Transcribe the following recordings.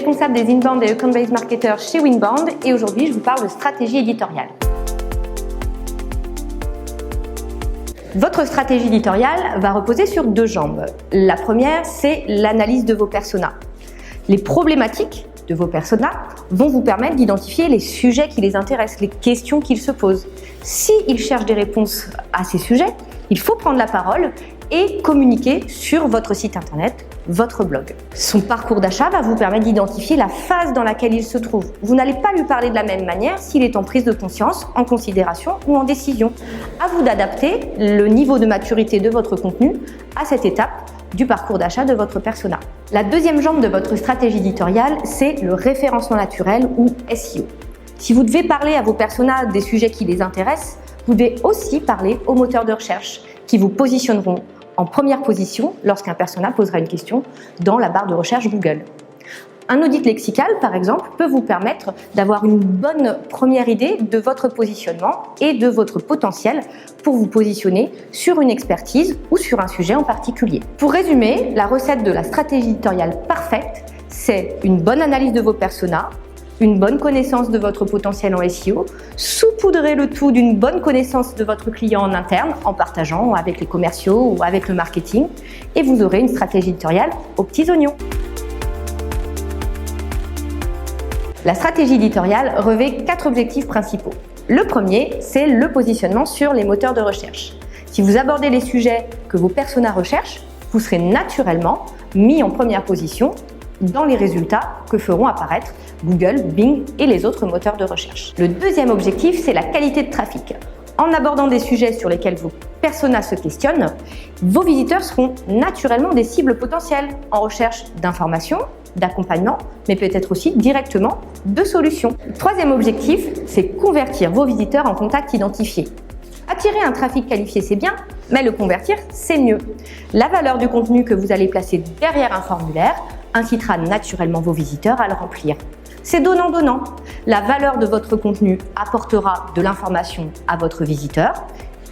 responsable des inbound et account-based marketers chez Winbound et aujourd'hui je vous parle de stratégie éditoriale. Votre stratégie éditoriale va reposer sur deux jambes. La première, c'est l'analyse de vos personas. Les problématiques de vos personas vont vous permettre d'identifier les sujets qui les intéressent, les questions qu'ils se posent. S'ils cherchent des réponses à ces sujets, il faut prendre la parole et communiquer sur votre site internet, votre blog. Son parcours d'achat va vous permettre d'identifier la phase dans laquelle il se trouve. Vous n'allez pas lui parler de la même manière s'il est en prise de conscience, en considération ou en décision. À vous d'adapter le niveau de maturité de votre contenu à cette étape du parcours d'achat de votre persona. La deuxième jambe de votre stratégie éditoriale, c'est le référencement naturel ou SEO. Si vous devez parler à vos personas des sujets qui les intéressent, vous devez aussi parler aux moteurs de recherche qui vous positionneront en première position lorsqu'un persona posera une question dans la barre de recherche Google. Un audit lexical, par exemple, peut vous permettre d'avoir une bonne première idée de votre positionnement et de votre potentiel pour vous positionner sur une expertise ou sur un sujet en particulier. Pour résumer, la recette de la stratégie éditoriale parfaite, c'est une bonne analyse de vos personas, une bonne connaissance de votre potentiel en SEO, saupoudrer le tout d'une bonne connaissance de votre client en interne en partageant avec les commerciaux ou avec le marketing et vous aurez une stratégie éditoriale aux petits oignons. La stratégie éditoriale revêt 4 objectifs principaux. Le premier, c'est le positionnement sur les moteurs de recherche. Si vous abordez les sujets que vos personas recherchent, vous serez naturellement mis en première position dans les résultats que feront apparaître Google, Bing et les autres moteurs de recherche. Le deuxième objectif, c'est la qualité de trafic. En abordant des sujets sur lesquels vos personas se questionnent, vos visiteurs seront naturellement des cibles potentielles en recherche d'informations, d'accompagnement, mais peut-être aussi directement de solutions. Le troisième objectif, c'est convertir vos visiteurs en contacts identifiés. Attirer un trafic qualifié, c'est bien, mais le convertir, c'est mieux. La valeur du contenu que vous allez placer derrière un formulaire incitera naturellement vos visiteurs à le remplir. C'est donnant-donnant. La valeur de votre contenu apportera de l'information à votre visiteur.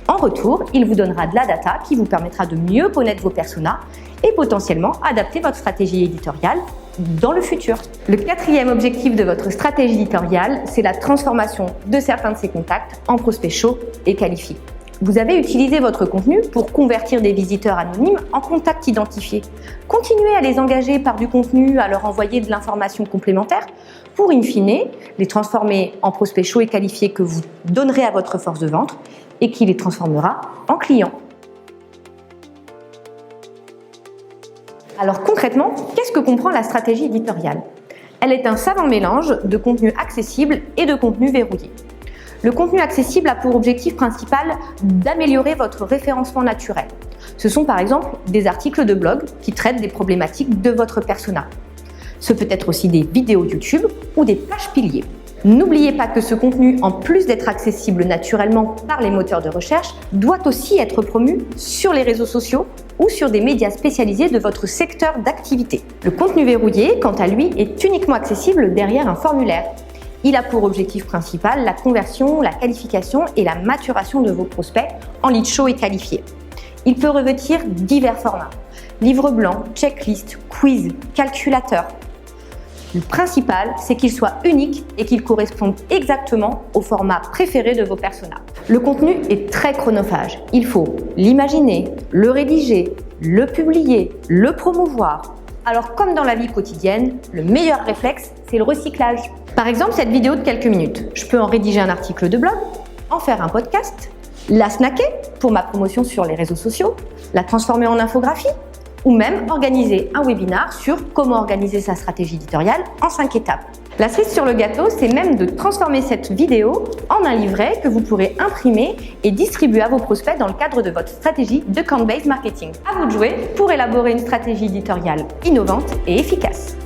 En retour, il vous donnera de la data qui vous permettra de mieux connaître vos personas et potentiellement adapter votre stratégie éditoriale dans le futur. Le quatrième objectif de votre stratégie éditoriale, c'est la transformation de certains de ces contacts en prospects chauds et qualifiés. Vous avez utilisé votre contenu pour convertir des visiteurs anonymes en contacts identifiés. Continuez à les engager par du contenu, à leur envoyer de l'information complémentaire pour, in fine, les transformer en prospects chauds et qualifiés que vous donnerez à votre force de vente et qui les transformera en clients. Alors concrètement, qu'est-ce que comprend la stratégie éditoriale? Elle est un savant mélange de contenu accessible et de contenu verrouillé. Le contenu accessible a pour objectif principal d'améliorer votre référencement naturel. Ce sont par exemple des articles de blog qui traitent des problématiques de votre persona. Ce peut être aussi des vidéos YouTube ou des pages piliers. N'oubliez pas que ce contenu, en plus d'être accessible naturellement par les moteurs de recherche, doit aussi être promu sur les réseaux sociaux ou sur des médias spécialisés de votre secteur d'activité. Le contenu verrouillé, quant à lui, est uniquement accessible derrière un formulaire. Il a pour objectif principal la conversion, la qualification et la maturation de vos prospects en leads chauds et qualifiés. Il peut revêtir divers formats, livre blanc, checklist, quiz, calculateur. Le principal, c'est qu'il soit unique et qu'il corresponde exactement au format préféré de vos personas. Le contenu est très chronophage. Il faut l'imaginer, le rédiger, le publier, le promouvoir. Alors comme dans la vie quotidienne, le meilleur réflexe, c'est le recyclage. Par exemple, cette vidéo de quelques minutes, je peux en rédiger un article de blog, en faire un podcast, la snacker pour ma promotion sur les réseaux sociaux, la transformer en infographie ou même organiser un webinar sur comment organiser sa stratégie éditoriale en 5 étapes. La cerise sur le gâteau, c'est même de transformer cette vidéo en un livret que vous pourrez imprimer et distribuer à vos prospects dans le cadre de votre stratégie de account-based marketing. À vous de jouer pour élaborer une stratégie éditoriale innovante et efficace.